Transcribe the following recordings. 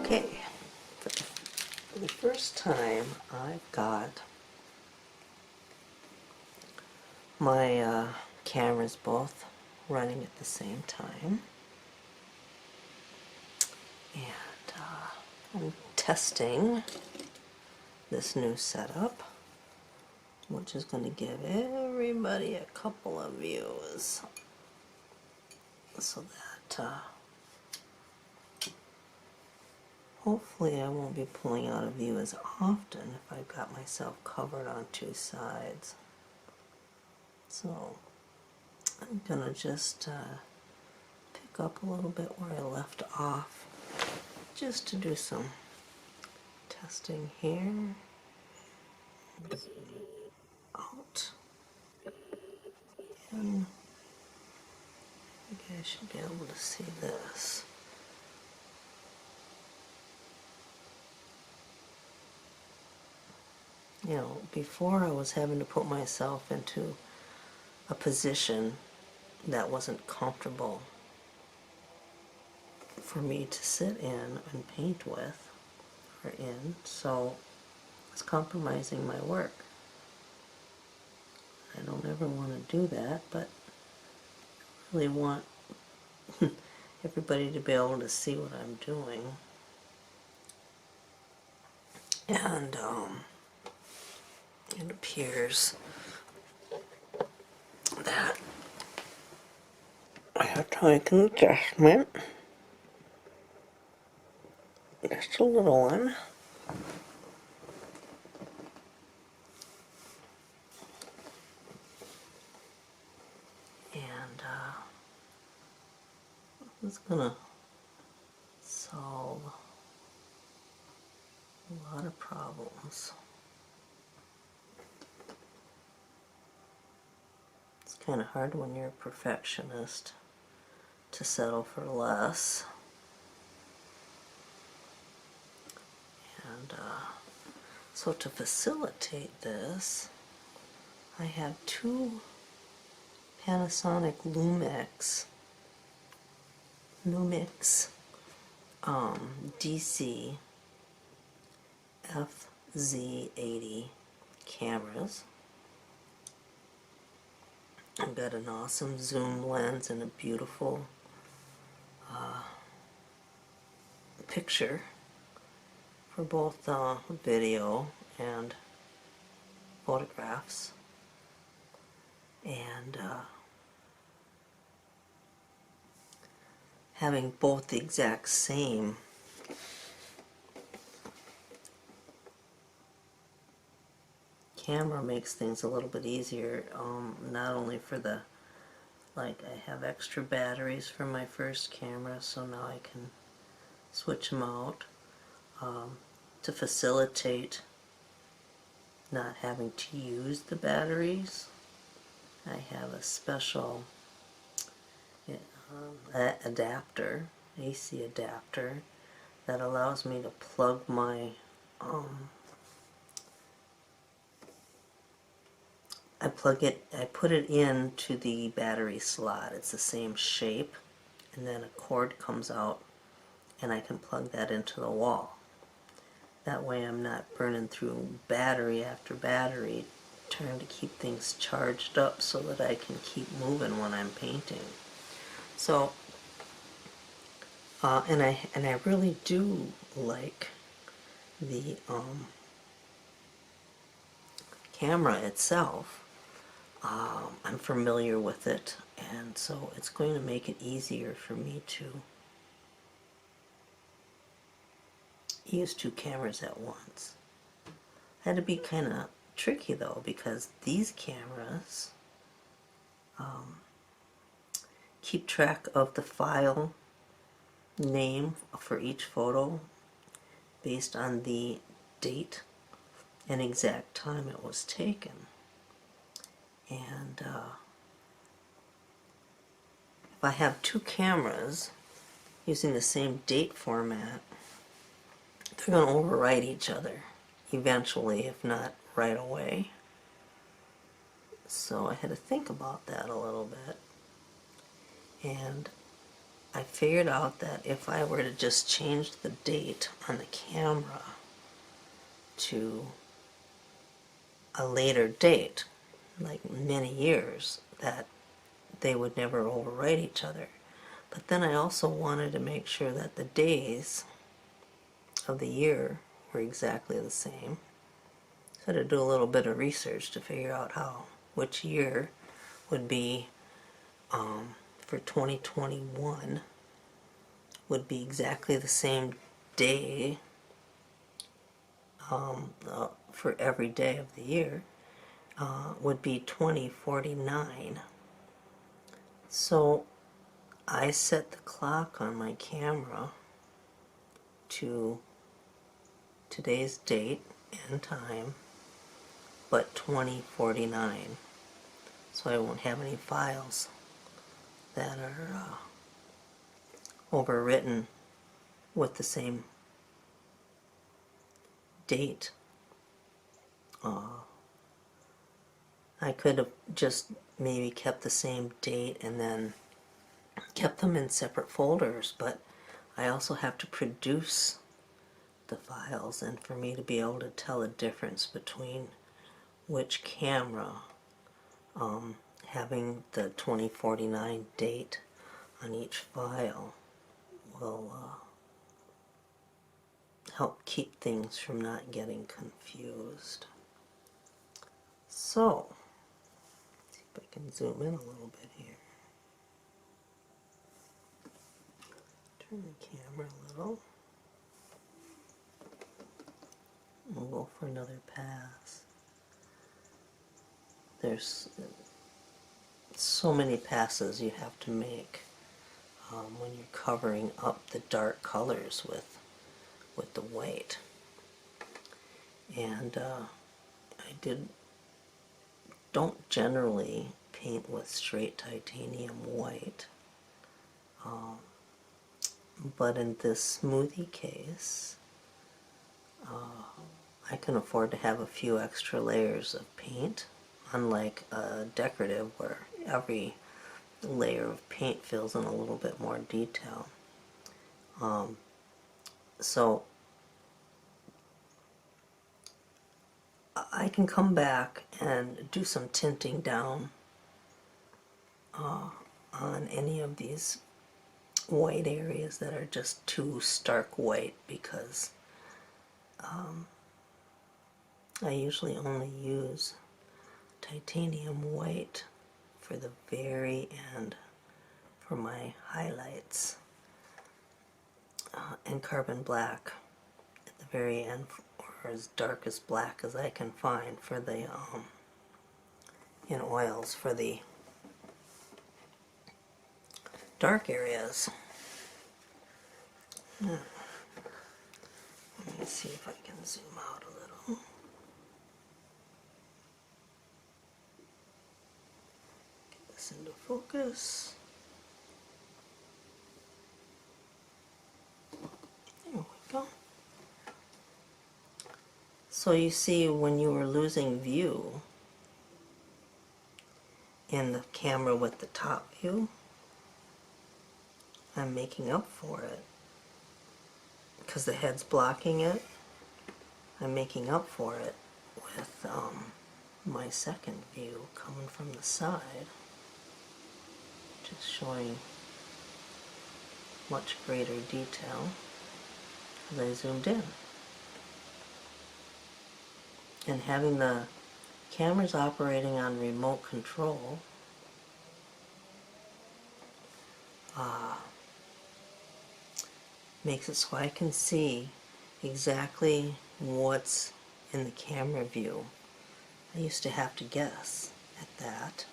Okay, for the first time I've got my cameras both running at the same time, and I'm testing this new setup, which is going to give everybody a couple of views so that hopefully I won't be pulling out a view as often if I've got myself covered on two sides. So I'm going to just pick up a little bit where I left off just to do some testing here. Out. And you guys should be able to see this. You know, before I was having to put myself into a position that wasn't comfortable for me to sit in and paint with or in, so it's compromising my work. I don't ever want to do that, but I really want everybody to be able to see what I'm doing. And it appears that I have to make an adjustment, just a little one. And it's gonna solve a lot of problems. It's kind of hard when you're a perfectionist to settle for less. And so to facilitate this, I have two Panasonic Lumix DC-FZ80 cameras. I've got an awesome zoom lens and a beautiful picture for both video and photographs. And having both the exact same camera makes things a little bit easier, not only for the, like, I have extra batteries for my first camera, so now I can switch them out, to facilitate not having to use the batteries. I have a special adapter, AC adapter, that allows me to plug my I put it into the battery slot. It's the same shape, and then a cord comes out and I can plug that into the wall. That way I'm not burning through battery after battery trying to keep things charged up so that I can keep moving when I'm painting. So and I really do like the camera itself. I'm familiar with it, and so it's going to make it easier for me to use two cameras at once. Had to be kind of tricky though, because these cameras keep track of the file name for each photo based on the date and exact time it was taken. And if I have two cameras using the same date format, they're going to overwrite each other eventually, if not right away. So I had to think about that a little bit. And I figured out that if I were to just change the date on the camera to a later date, like many years, that they would never overwrite each other. But then I also wanted to make sure that the days of the year were exactly the same. So I had to do a little bit of research to figure out which year would be, for 2021, would be exactly the same day for every day of the year, would be 2049. So I set the clock on my camera to today's date and time, but 2049. So I won't have any files that are overwritten with the same date. I could have just maybe kept the same date and then kept them in separate folders, but I also have to produce the files, and for me to be able to tell the difference between which camera having the 2049 date on each file will help keep things from not getting confused. So, see if I can zoom in a little bit here. Turn the camera a little. We'll go for another pass. There's so many passes you have to make when you're covering up the dark colors with the white. And I don't generally paint with straight titanium white, but in this smoothie case, I can afford to have a few extra layers of paint, unlike a decorative where every layer of paint fills in a little bit more detail. So I can come back and do some tinting down on any of these white areas that are just too stark white, because I usually only use titanium white for the very end for my highlights, and carbon black at the very end, or as dark as black as I can find for the in oils for the dark areas. Let me see if I can zoom out a little. Get this into focus. There we go. So you see, when you were losing view in the camera with the top view, I'm making up for it. Because the head's blocking it, I'm making up for it with my second view coming from the side, just showing much greater detail as I zoomed in. And having the cameras operating on remote control, makes it so I can see exactly what's in the camera view. I used to have to guess at that,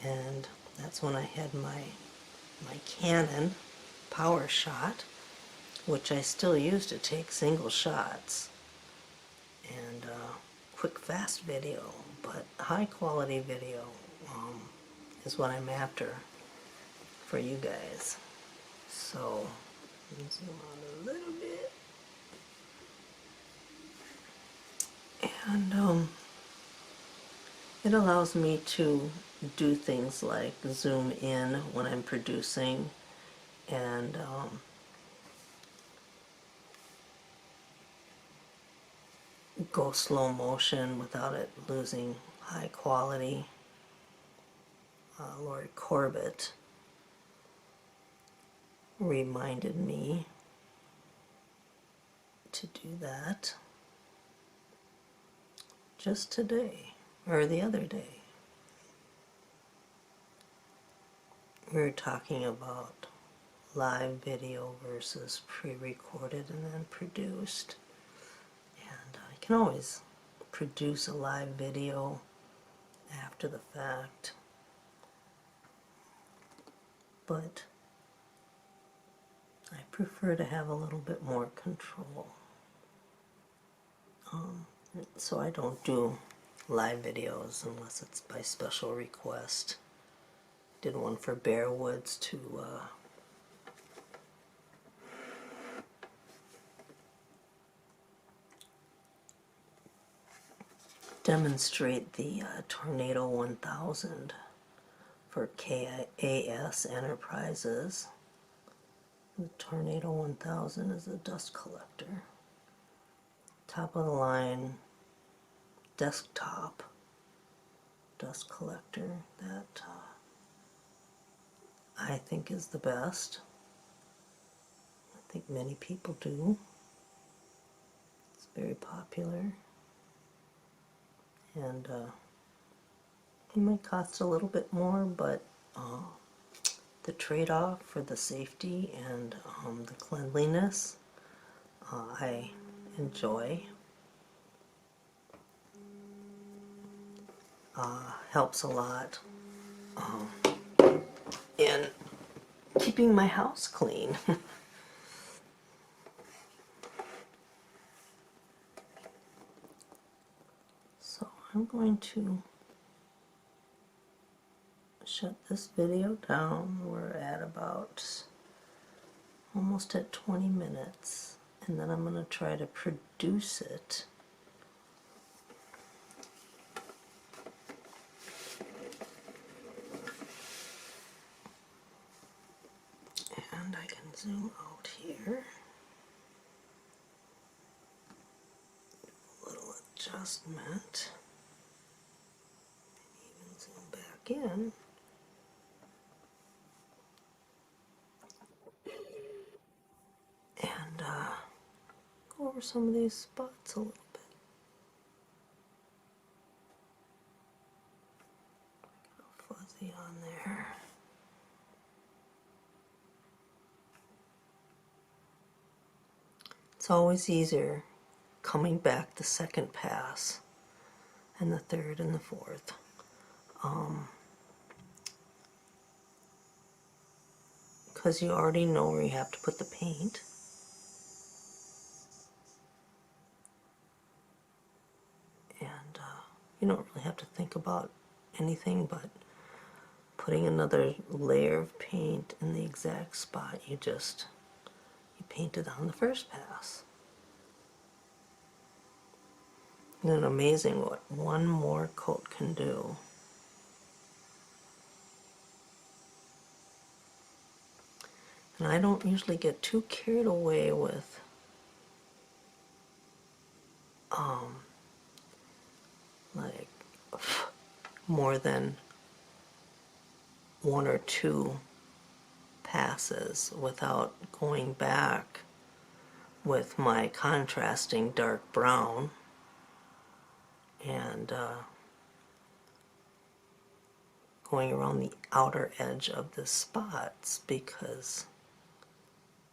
and that's when I had my Canon Power Shot, which I still use to take single shots and quick fast video, but high quality video is what I'm after for you guys. So let me zoom out a little bit. And it allows me to do things like zoom in when I'm producing and go slow motion without it losing high quality. Laurie Corbett reminded me to do that just today, or the other day. We were talking about live video versus pre-recorded and then produced. And I can always produce a live video after the fact, but I prefer to have a little bit more control. So I don't do live videos unless it's by special request. Did one for Bear Woods to demonstrate the Tornado 1000 for KAS Enterprises. The Tornado 1000 is a dust collector. Top of the line desktop dust collector that I think is the best. I think many people do. It's very popular. And it might cost a little bit more, but the trade-off for the safety and the cleanliness I enjoy. Helps a lot in keeping my house clean. So I'm going to shut this video down. We're at about almost at 20 minutes, and then I'm going to try to produce it. And I can zoom out here. A little adjustment. Even zoom back in. And go over some of these spots a little bit. Get a fuzzy on there. It's always easier coming back the second pass and the third and the fourth. Because you already know where you have to put the paint. And you don't really have to think about anything but putting another layer of paint in the exact spot you painted on the first pass. Isn't it amazing what one more coat can do? And I don't usually get too carried away with like more than one or two passes without going back with my contrasting dark brown and going around the outer edge of the spots, because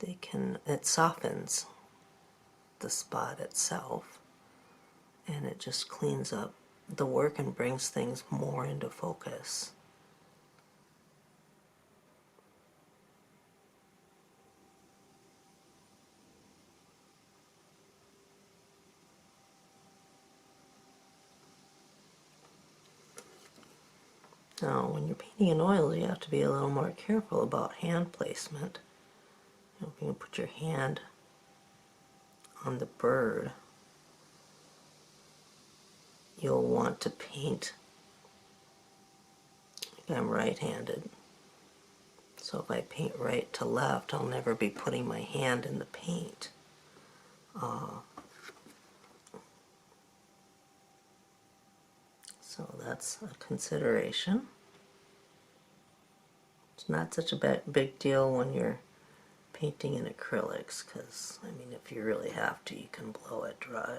it softens the spot itself and it just cleans up the work and brings things more into focus. Now, when you're painting in oils, you have to be a little more careful about hand placement. You know, if you can put your hand on the bird, you'll want to paint. I'm right-handed, so So if I paint right to left, I'll never be putting my hand in the paint. So that's a consideration. It's not such a big deal when you're painting in acrylics, because, I mean, if you really have to, you can blow it dry.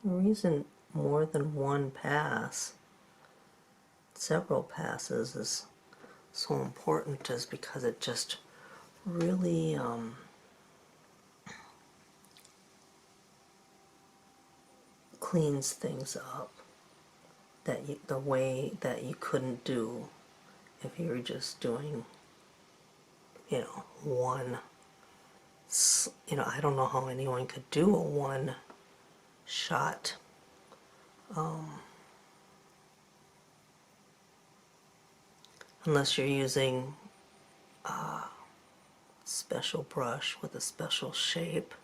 The reason more than one pass, several passes, is so important is because it just really cleans things up the way that you couldn't do if you were just doing, you know, one, you know, I don't know how anyone could do a one shot unless you're using a special brush with a special shape.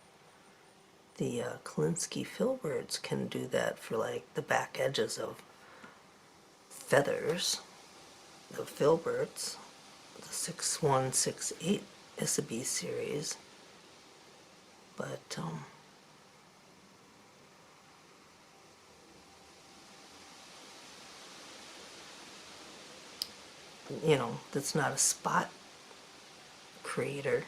The Kolinsky filberts can do that for like the back edges of feathers, the filberts, the 6168 Isabie series, but you know, that's not a spot creator.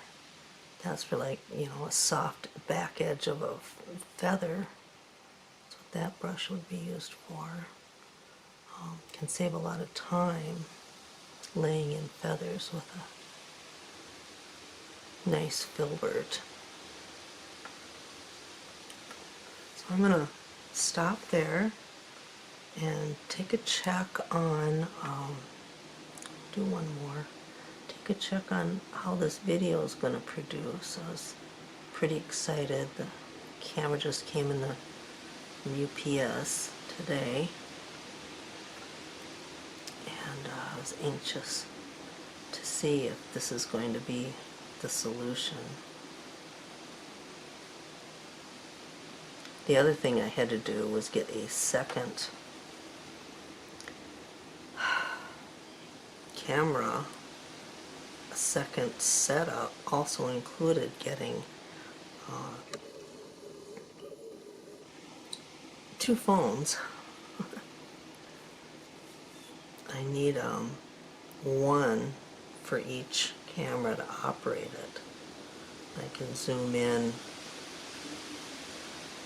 That's for, like, you know, a soft back edge of a feather. That's what that brush would be used for. Can save a lot of time laying in feathers with a nice filbert. So I'm going to stop there and take a check on, do one more. Take a check on how this video is going to produce. I was pretty excited. The camera just came in the UPS today, and I was anxious to see if this is going to be the solution. The other thing I had to do was get a second camera. A second setup also included getting two phones. I need one for each camera to operate it. I can zoom in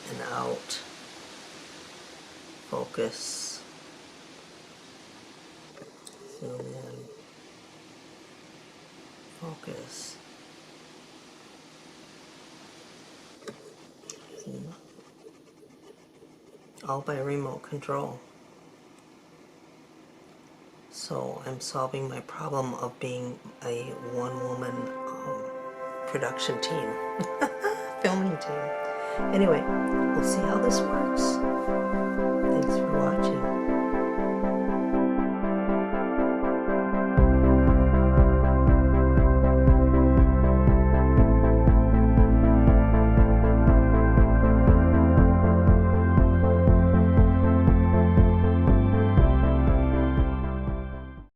and out, focus, zoom in, focus, zoom up. All by remote control. So I'm solving my problem of being a one-woman production team, filming team. Anyway, we'll see how this works.